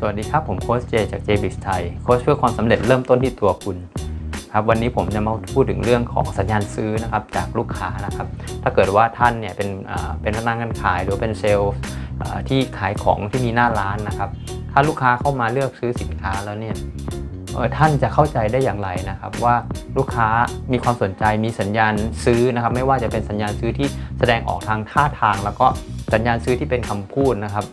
สวัสดีครับผมโค้ชเจจาก JBIX ไทยโค้ชเพื่อความสำเร็จเริ่มต้นที่ตัวคุณครับวันนี้ผมจะมาพูดถึงเรื่องของสัญญาณซื้อนะครับจากลูกค้านะครับถ้าเกิดว่าท่านเนี่ยเป็นพนักงานขายหรือเป็นเซลล์ที่ขายของที่มีหน้าร้านนะครับถ้าลูกค้าเข้ามาเลือกซื้อสินค้าแล้วเนี่ยท่านจะเข้าใจได้อย่างไรนะครับว่าลูกค้ามีความสนใจมีสัญญาณซื้อนะครับไม่ว่าจะเป็นสัญญาณซื้อที่แสดงออกทางท่าทางแล้วก็สัญญาณซื้อที่เป็นคำพูดนะครับ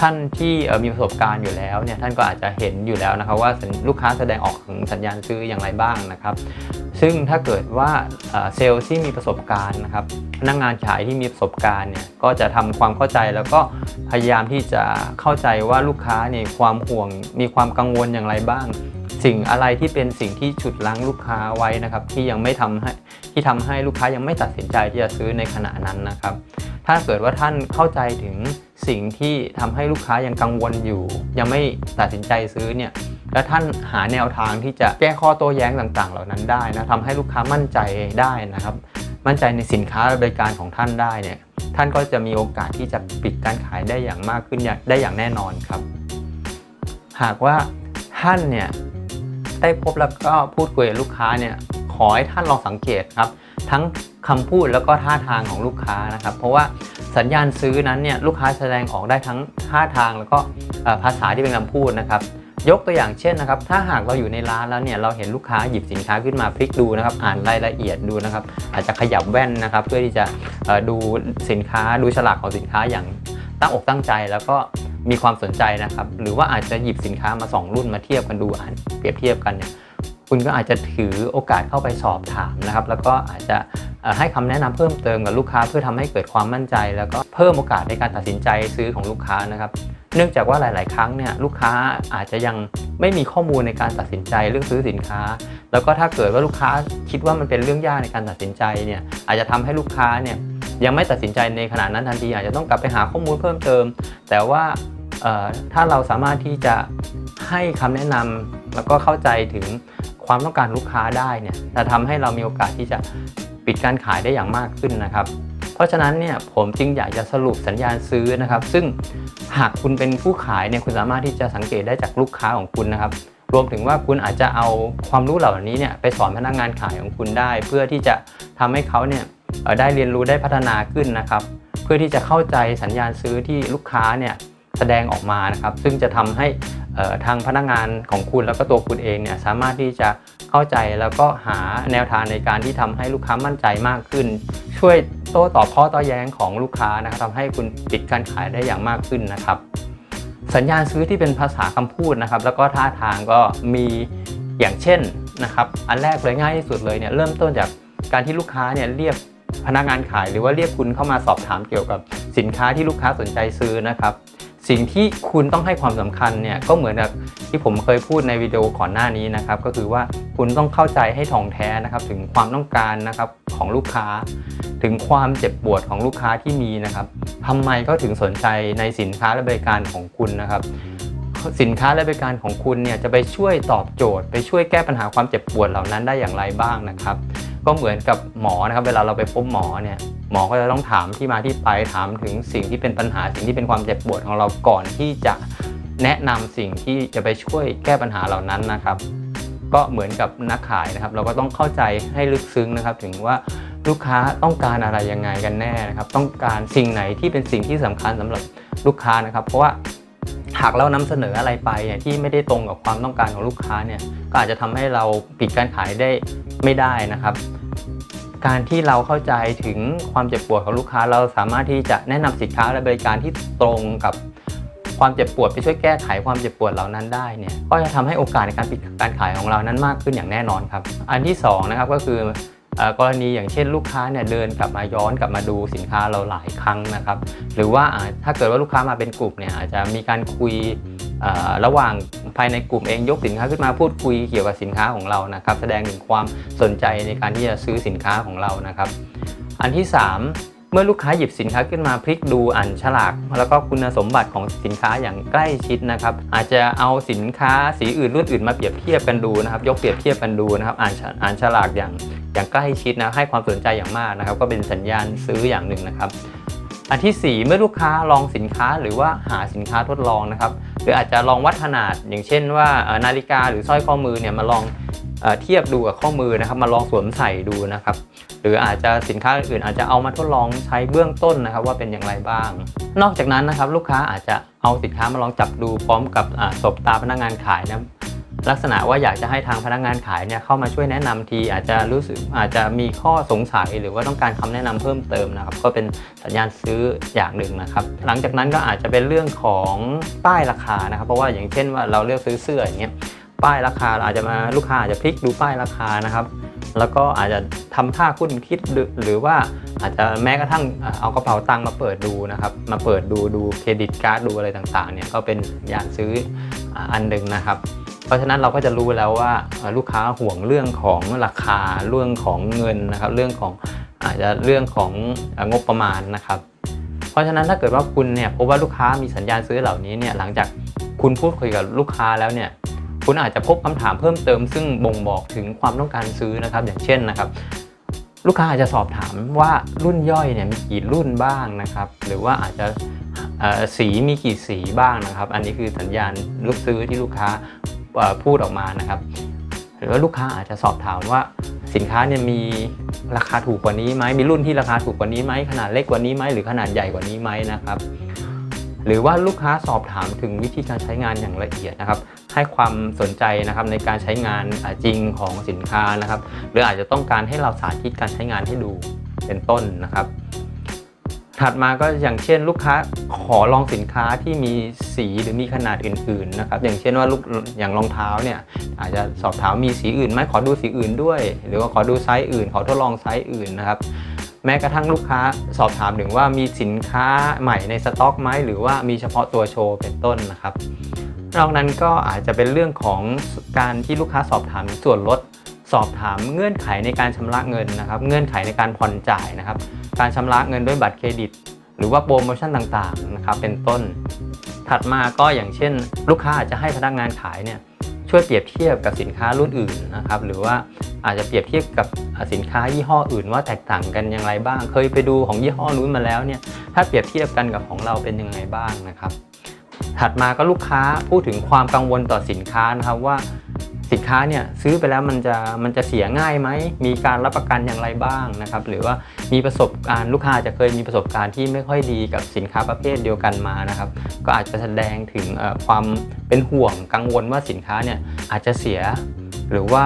ท่านที่มีประสบการณ์อยู่แล้วเนี่ยท่านก็อาจจะเห็นอยู่แล้วนะครับว่าลูกค้าแสดงออกถึงสัญญาณซื้ออย่างไรบ้างนะครับซึ่งถ้าเกิดว่าเซลล์ที่มีประสบการณ์นะครับพนักงานขายที่มีประสบการณ์เนี่ยก็จะทำความเข้าใจแล้วก็พยายามที่จะเข้าใจว่าลูกค้าเนี่ยความห่วงมีความกังวลอย่างไรบ้างสิ่งอะไรที่เป็นสิ่งที่ฉุดรั้งลูกค้าไว้นะครับที่ยังไม่ทำให้ลูกค้ายังไม่ตัดสินใจที่จะซื้อในขณะนั้นนะครับถ้าเกิดว่าท่านเข้าใจถึงสิ่งที่ทำให้ลูกค้ายังกังวลอยู่ยังไม่ตัดสินใจซื้อเนี่ยและท่านหาแนวทางที่จะแก้ข้อโต้แย้งต่างๆเหล่านั้นได้นะทำให้ลูกค้ามั่นใจได้นะครับมั่นใจในสินค้าและบริการของท่านได้เนี่ยท่านก็จะมีโอกาสที่จะปิดการขายได้อย่างมากขึ้นได้อย่างแน่นอนครับหากว่าท่านเนี่ยได้พบแล้วก็พูดคุยกับลูกค้าเนี่ยขอให้ท่านลองสังเกตครับทั้งคำพูดแล้วก็ท่าทางของลูกค้านะครับเพราะว่าสัญญาณซื้อนั้นเนี่ยลูกค้าแสดงออกได้ทั้งท่าทางแล้วก็ภาษาที่เป็นคำพูดนะครับยกตัวอย่างเช่นนะครับถ้าหากเราอยู่ในร้านแล้วเนี่ยเราเห็นลูกค้าหยิบสินค้าขึ้นมาพลิกดูนะครับอ่านรายละเอียดดูนะครับอาจจะขยับแว่นนะครับเพื่อที่จะดูสินค้าดูฉลากของสินค้าอย่างตั้งอกตั้งใจแล้วก็มีความสนใจนะครับหรือว่าอาจจะหยิบสินค้ามา2รุ่นมาเทียบกันดูอ่านเปรียบเทียบกันเนี่ยคุณก็อาจจะถือโอกาสเข้าไปสอบถามนะครับแล้วก็อาจจะให้คำแนะนำเพิ่มเติมกับลูกค้าเพื่อทำให้เกิดความมั่นใจแล้วก็เพิ่มโอกาสในการตัดสินใจซื้อของลูกค้านะครับเนื่องจากว่าหลายๆครั้งเนี่ยลูกค้าอาจจะยังไม่มีข้อมูลในการตัดสินใจเรื่องซื้อสินค้าแล้วก็ถ้าเกิดว่าลูกค้าคิดว่ามันเป็นเรื่องยากในการตัดสินใจเนี่ยอาจจะทำให้ลูกค้าเนี่ยยังไม่ตัดสินใจในขณะนั้นทันทีอาจจะต้องกลับไปหาข้อมูลเพิ่มเติมแต่ว่าถ้าเราสามารถที่จะให้คำแนะนำแล้วก็เข้าใจถึงความต้องการลูกค้าได้เนี่ยจะทำให้เรามีโอกาสที่จะปิดการขายได้อย่างมากขึ้นนะครับเพราะฉะนั้นเนี่ยผมจึงอยากจะสรุปสัญญาณซื้อนะครับซึ่งหากคุณเป็นผู้ขายเนี่ยคุณสามารถที่จะสังเกตได้จากลูกค้าของคุณนะครับรวมถึงว่าคุณอาจจะเอาความรู้เหล่านี้เนี่ยไปสอนพนักงานขายของคุณได้เพื่อที่จะทำให้เขาเนี่ยได้เรียนรู้ได้พัฒนาขึ้นนะครับเพื่อที่จะเข้าใจสัญญาณซื้อที่ลูกค้าเนี่ยแสดงออกมานะครับซึ่งจะทำให้ทางพนักงานของคุณแล้วก็ตัวคุณเองเนี่ยสามารถที่จะเข้าใจแล้วก็หาแนวทางในการที่ทำให้ลูกค้ามั่นใจมากขึ้นช่วยโต้ตอบข้อโต้แย้งของลูกค้านะครับทำให้คุณปิดการขายได้อย่างมากขึ้นนะครับสัญญาณซื้อที่เป็นภาษาคำพูดนะครับแล้วก็ท่าทางก็มีอย่างเช่นนะครับอันแรกเลยง่ายที่สุดเลยเนี่ยเริ่มต้นจากการที่ลูกค้าเนี่ยเรียกพนักงานขายหรือว่าเรียกคุณเข้ามาสอบถามเกี่ยวกับสินค้าที่ลูกค้าสนใจซื้อนะครับสิ่งที่คุณต้องให้ความสำคัญเนี่ยก็เหมือนกับที่ผมเคยพูดในวิดีโอก่อนหน้านี้นะครับก็คือว่าคุณต้องเข้าใจให้ถ่องแท้นะครับถึงความต้องการนะครับของลูกค้าถึงความเจ็บปวดของลูกค้าที่มีนะครับทำไมเขาถึงสนใจในสินค้าและบริการของคุณนะครับสินค้าและบริการของคุณเนี่ยจะไปช่วยตอบโจทย์ไปช่วยแก้ปัญหาความเจ็บปวดเหล่านั้นได้อย่างไรบ้างนะครับก็เหมือนกับหมอนะครับเวลาเราไปพบหมอเนี่ยหมอก็จะต้องถามที่มาที่ไปถามถึงสิ่งที่เป็นปัญหาสิ่งที่เป็นความเจ็บปวดของเราก่อนที่จะแนะนำสิ่งที่จะไปช่วยแก้ปัญหาเหล่านั้นนะครับก็เหมือนกับนักขายนะครับเราก็ต้องเข้าใจให้ลึกซึ้งนะครับถึงว่าลูกค้าต้องการอะไรยังไงกันแน่นะครับต้องการสิ่งไหนที่เป็นสิ่งที่สำคัญสำหรับลูกค้านะครับเพราะว่าหากเรานำเสนออะไรไปที่ไม่ได้ตรงกับความต้องการของลูกค้าเนี่ยก็อาจจะทำให้เราปิดการขายได้ไม่ได้นะครับการที่เราเข้าใจถึงความเจ็บปวดของลูกค้าเราสามารถที่จะแนะนำสินค้าและบริการที่ตรงกับความเจ็บปวดไปช่วยแก้ไขความเจ็บปวดเหล่านั้นได้เนี่ยก็จะทำให้โอกาสในการปิดการขายของเรานั้นมากขึ้นอย่างแน่นอนครับอันที่2นะครับก็คือกรณีอย่างเช่นลูกค้าเนี่ยเดินกลับมาย้อนกลับมาดูสินค้าเราหลายครั้งนะครับหรือว่าถ้าเกิดว่าลูกค้ามาเป็นกลุ่มเนี่ยอาจจะมีการคุยระหว่างภายในกลุ่มเองยกสินค้าขึ้นมาพูดคุยเกี่ยวกับสินค้าของเรานะครับแสดงถึงความสนใจในการที่จะซื้อสินค้าของเรานะครับอันที่3เมื่อลูกค้าหยิบสินค้าขึ้นมาพลิกดูอ่านฉลากแล้วก็คุณสมบัติของสินค้าอย่างใกล้ชิดนะครับอาจจะเอาสินค้าสีอื่นรุ่นอื่นมาเปรียบเทียบกันดูนะครับยกเปรียบเทียบกันดูนะครับอ่านฉลากอย่างใกล้ชิดนะให้ความสนใจอย่างมากนะครับก็เป็นสัญญาณซื้ออย่างหนึ่งนะครับ อันที่ 4 เมื่อลูกค้าลองสินค้าหรือว่าหาสินค้าทดลองนะครับหรืออาจจะลองวัดขนาดอย่างเช่นว่านาฬิกาหรือสร้อยข้อมือเนี่ยมาลองเทียบดูกับข้อมือนะครับมาลองสวมใส่ดูนะครับหรืออาจจะสินค้าอื่นอาจจะเอามาทดลองใช้เบื้องต้นนะครับว่าเป็นอย่างไรบ้างนอกจากนั้นนะครับลูกค้าอาจจะเอาสินค้ามาลองจับดูพร้อมกับสบตาพนักงานขายนะลักษณะว่าอยากจะให้ทางพนักงานขายเนี่ยเข้ามาช่วยแนะนำทีอาจจะมีข้อสงสัยหรือว่าต้องการคำแนะนำเพิ่มเติมนะครับก็เป็นสัญญาณซื้ออย่างหนึ่งนะครับหลังจากนั้นก็อาจจะเป็นเรื่องของป้ายราคานะครับเพราะว่าอย่างเช่นว่าเราเลือกซื้อเสื้ออย่างเงี้ยป้ายราคาอาจจะมาลูกค้าอาจจะพลิกดูป้ายราคานะครับแล้วก็อาจจะทำท่าคุ้นคิดหรือว่าอาจจะแม้กระทั่งเอากระเป๋าตังค์มาเปิดดูนะครับมาเปิดดูเครดิตการ์ดดูอะไรต่างๆเนี่ยก็เป็นสัญญาณซื้ออันหนึ่งนะครับเพราะฉะนั้นเราก็จะรู้แล้วว่าลูกค้าห่วงเรื่องของราคาเรื่องของเงินนะครับเรื่องของอาจจะเรื่องของงบประมาณนะครับเพราะฉะนั้นถ้าเกิดว่าคุณเนี่ยพบว่าลูกค้ามีสัญญาณซื้อเหล่านี้เนี่ยหลังจากคุณพูดคุยกับลูกค้าแล้วเนี่ยคุณอาจจะพบคำถามเพิ่มเติมซึ่งบ่งบอกถึงความต้องการซื้อนะครับอย่างเช่นนะครับลูกค้าอาจจะสอบถามว่ารุ่นย่อยเนี่ยมีกี่รุ่นบ้างนะครับหรือว่าอาจจะสีมีกี่สีบ้างนะครับอันนี้คือสัญญาณลูกซื้อที่ลูกค้าพูดออกมานะครับหรือว่าลูกค้าอาจจะสอบถามว่าสินค้าเนี่ยมีราคาถูกกว่านี้ไหมมีรุ่นที่ราคาถูกกว่านี้ไหมขนาดเล็กกว่านี้ไหมหรือขนาดใหญ่กว่านี้ไหมนะครับหรือว่าลูกค้าสอบถามถึงวิธีการใช้งานอย่างละเอียดนะครับให้ความสนใจนะครับในการใช้งานจริงของสินค้านะครับหรืออาจจะต้องการให้เราสาธิตการใช้งานให้ดูเป็นต้นนะครับถัดมาก็อย่างเช่นลูกค้าขอลองสินค้าที่มีสีหรือมีขนาดอื่นๆนะครับอย่างเช่นว่าอย่างรองเท้าเนี่ยอาจจะสอบถามมีสีอื่นไหมขอดูสีอื่นด้วยหรือว่าขอดูไซส์อื่นขอทดลองไซส์อื่นนะครับแม้กระทั่งลูกค้าสอบถามถึงว่ามีสินค้าใหม่ในสต็อกไหมหรือว่ามีเฉพาะตัวโชว์เป็นต้นนะครับนอกนั้นก็อาจจะเป็นเรื่องของการที่ลูกค้าสอบถามส่วนลดสอบถามเงื่อนไขในการชำระเงินนะครับเงื่อนไขในการผ่อนจ่ายนะครับการชำระเงินด้วยบัตรเครดิตหรือว่าโปรโมชั่นต่างๆนะครับเป็นต้นถัดมาก็อย่างเช่นลูกค้าอาจจะให้พนักงานขายเนี่ยช่วยเปรียบเทียบกับสินค้ารุ่นอื่นนะครับหรือว่าอาจจะเปรียบเทียบกับสินค้ายี่ห้ออื่นว่าแตกต่างกันอย่างไรบ้างเคยไปดูของยี่ห้อนู้นมาแล้วเนี่ยถ้าเปรียบเทียบกันกับของเราเป็นยังไงบ้างนะครับถัดมาก็ลูกค้าพูดถึงความกังวลต่อสินค้านะครับว่าสินค้าเนี่ยซื้อไปแล้วมันจะเสียง่ายไหมมีการรับประกันอย่างไรบ้างนะครับหรือว่ามีประสบการณ์ลูกค้าจะเคยมีประสบการณ์ที่ไม่ค่อยดีกับสินค้าประเภทเดียวกันมานะครับก็อาจจะแสดงถึงความเป็นห่วงกังวลว่าสินค้าเนี่ยอาจจะเสียหรือว่า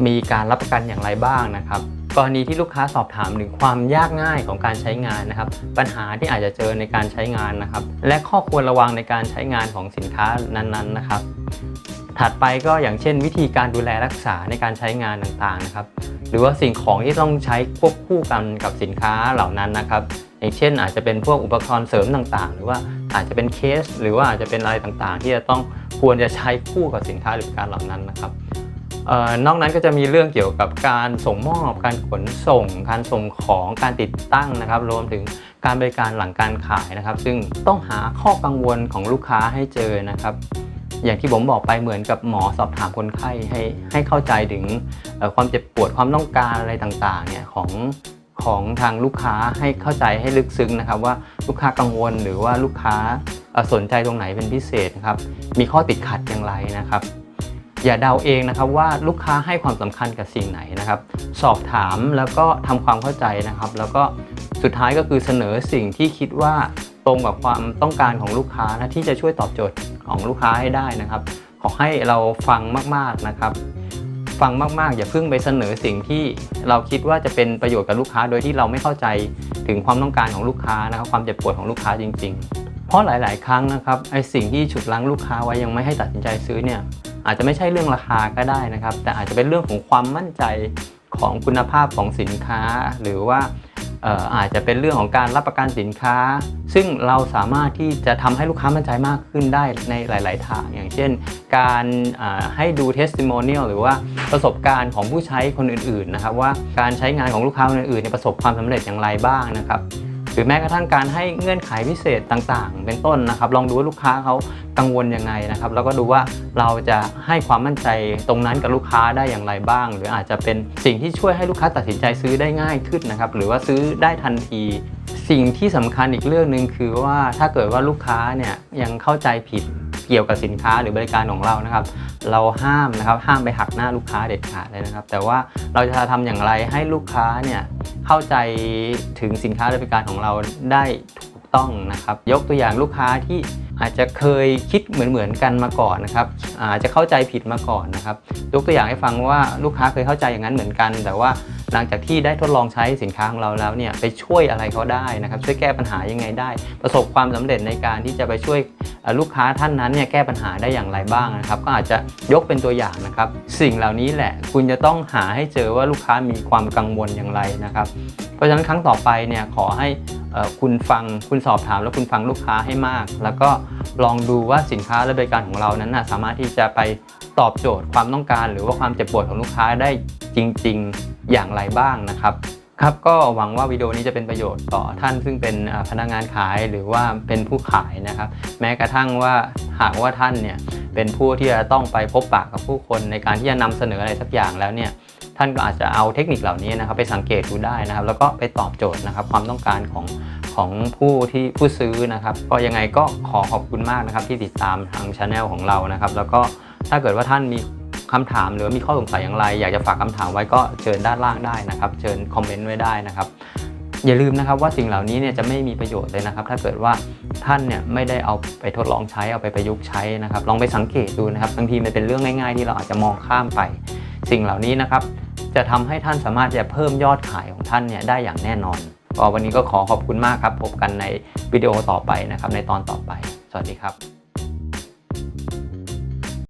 มีการรับประกันอย่างไรบ้างนะครับกรณีที่ลูกค้าสอบถามถึงความยากง่ายของการใช้งานนะครับปัญหาที่อาจจะเจอในการใช้งานนะครับและข้อควรระวังในการใช้งานของสินค้านั้นๆนะครับถัดไปก็อย่างเช่นวิธีการดูแลรักษาในการใช้งานต่างๆนะครับหรือว่าสิ่งของที่ต้องใช้ควบคู่กันกับสินค้าเหล่านั้นนะครับอย่างเช่นอาจจะเป็นพวกอุปกรณ์เสริมต่างๆหรือว่าอาจจะเป็นเคสหรือว่าอาจจะเป็นอะไรต่างๆที่จะต้องควรจะใช้คู่กับสินค้าหรือการเหล่านั้นนะครับนอกนั้นก็จะมีเรื่องเกี่ยวกับการส่งมอบการขนส่งการส่งของการติดตั้งนะครับรวมถึงการบริการหลังการขายนะครับซึ่งต้องหาข้อกังวลของลูกค้าให้เจอนะครับอย่างที่ผมบอกไปเหมือนกับหมอสอบถามคนไข้ให้เข้าใจถึงความเจ็บปวดความต้องการอะไรต่างๆเนี่ยของทางลูกค้าให้เข้าใจให้ลึกซึ้งนะครับว่าลูกค้ากังวลหรือว่าลูกค้าสนใจตรงไหนเป็นพิเศษนะครับมีข้อติดขัดอย่างไรนะครับอย่าเดาเองนะครับว่าลูกค้าให้ความสำคัญกับสิ่งไหนนะครับสอบถามแล้วก็ทำความเข้าใจนะครับแล้วก็สุดท้ายก็คือเสนอสิ่งที่คิดว่าตรงกับความต้องการของลูกค้านะที่จะช่วยตอบโจทย์ของลูกค้าให้ได้นะครับขอให้เราฟังมากๆนะครับฟังมากๆอย่าเพิ่งไปเสนอสิ่งที่เราคิดว่าจะเป็นประโยชน์กับลูกค้าโดยที่เราไม่เข้าใจถึงความต้องการของลูกค้านะครับความเจ็บปวดของลูกค้าจริงๆเพราะหลายๆครั้งนะครับไอ้สิ่งที่ฉุดรั้งลูกค้าไว้ยังไม่ให้ตัดสินใจซื้อเนี่ยอาจจะไม่ใช่เรื่องราคาก็ได้นะครับแต่อาจจะเป็นเรื่องของความมั่นใจของคุณภาพของสินค้าหรือว่าอาจจะเป็นเรื่องของการรับประกันสินค้าซึ่งเราสามารถที่จะทำให้ลูกค้ามั่นใจมากขึ้นได้ในหลายๆทางอย่างเช่นการให้ดู testimonial หรือว่าประสบการณ์ของผู้ใช้คนอื่นๆนะครับว่าการใช้งานของลูกค้าคนอื่นๆประสบความสำเร็จอย่างไรบ้างนะครับหรือแม้กระทั่งการให้เงื่อนไขพิเศษต่างๆเป็นต้นนะครับลองดูว่าลูกค้าเขากังวลยังไงนะครับแล้วก็ดูว่าเราจะให้ความมั่นใจตรงนั้นกับลูกค้าได้อย่างไรบ้างหรืออาจจะเป็นสิ่งที่ช่วยให้ลูกค้าตัดสินใจซื้อได้ง่ายขึ้นนะครับหรือว่าซื้อได้ทันที สิ่งที่สำคัญอีกเรื่องหนึ่งคือว่าถ้าเกิดว่าลูกค้าเนี่ยยังเข้าใจผิดเกี่ยวกับสินค้าหรือบริการของเรานะครับเราห้ามไปหักหน้าลูกค้าเด็ดขาดเลยนะครับแต่ว่าเราจะทำอย่างไรให้ลูกค้าเนี่ยเข้าใจถึงสินค้าหรือบริการของเราได้ถูกต้องนะครับยกตัวอย่างลูกค้าที่อาจจะเคยคิดเหมือนกันมาก่อนนะครับอาจจะเข้าใจผิดมาก่อนนะครับยกตัวอย่างให้ฟังว่าลูกค้าเคยเข้าใจอย่างนั้นเหมือนกันแต่ว่าหลังจากที่ได้ทดลองใช้สินค้าของเราแล้วเนี่ยไปช่วยอะไรเขาได้นะครับช่วยแก้ปัญหายังไงได้ประสบความสำเร็จในการที่จะไปช่วยลูกค้าท่านนั้นเนี่ยแก้ปัญหาได้อย่างไรบ้างนะครับก็อาจจะยกเป็นตัวอย่างนะครับสิ่งเหล่านี้แหละคุณจะต้องหาให้เจอว่าลูกค้ามีความกังวลอย่างไรนะครับเพราะฉะนั้นครั้งต่อไปเนี่ยขอให้คุณสอบถามแล้วคุณฟังลูกค้าให้มากแล้วก็ลองดูว่าสินค้าและบริการของเรานั้นสามารถที่จะไปตอบโจทย์ความต้องการหรือว่าความเจ็บปวดของลูกค้าได้จริงๆอย่างไรบ้างนะครับก็หวังว่าวิดีโอนี้จะเป็นประโยชน์ต่อท่านซึ่งเป็นพนักงานขายหรือว่าเป็นผู้ขายนะครับแม้กระทั่งว่าหากว่าท่านเนี่ยเป็นผู้ที่จะต้องไปพบปะกับผู้คนในการที่จะนำเสนออะไรสักอย่างแล้วเนี่ยท่านก็อาจจะเอาเทคนิคเหล่านี้นะครับไปสังเกตดูได้นะครับแล้วก็ไปตอบโจทย์นะครับความต้องการของผู้ซื้อนะครับก็ยังไงก็ขอบคุณมากนะครับที่ติดตามทาง channel ของเรานะครับแล้วก็ถ้าเกิดว่าท่านมีคำถามหรือมีข้อสงสัยอย่างไรอยากจะฝากคำถามไว้ก็เชิญด้านล่างได้นะครับเชิญคอมเมนต์ไว้ได้นะครับอย่าลืมนะครับว่าสิ่งเหล่านี้เนี่ยจะไม่มีประโยชน์เลยนะครับถ้าเกิดว่าท่านเนี่ยไม่ได้เอาไปทดลองใช้เอาไปประยุกต์ใช้นะครับลองไปสังเกตดูนะครับบางทีมันเป็นเรื่องง่ายๆที่เราอาจจะมองข้ามไปสิ่งเหล่านี้นะครับจะทำให้ท่านสามารถจะเพิ่มยอดขายของท่านเนี่ยได้อย่างแน่นอนวันนี้ก็ขอบคุณมากครับพบกันในวิดีโอต่อไปนะครับในตอนต่อไปสวัสดีครับ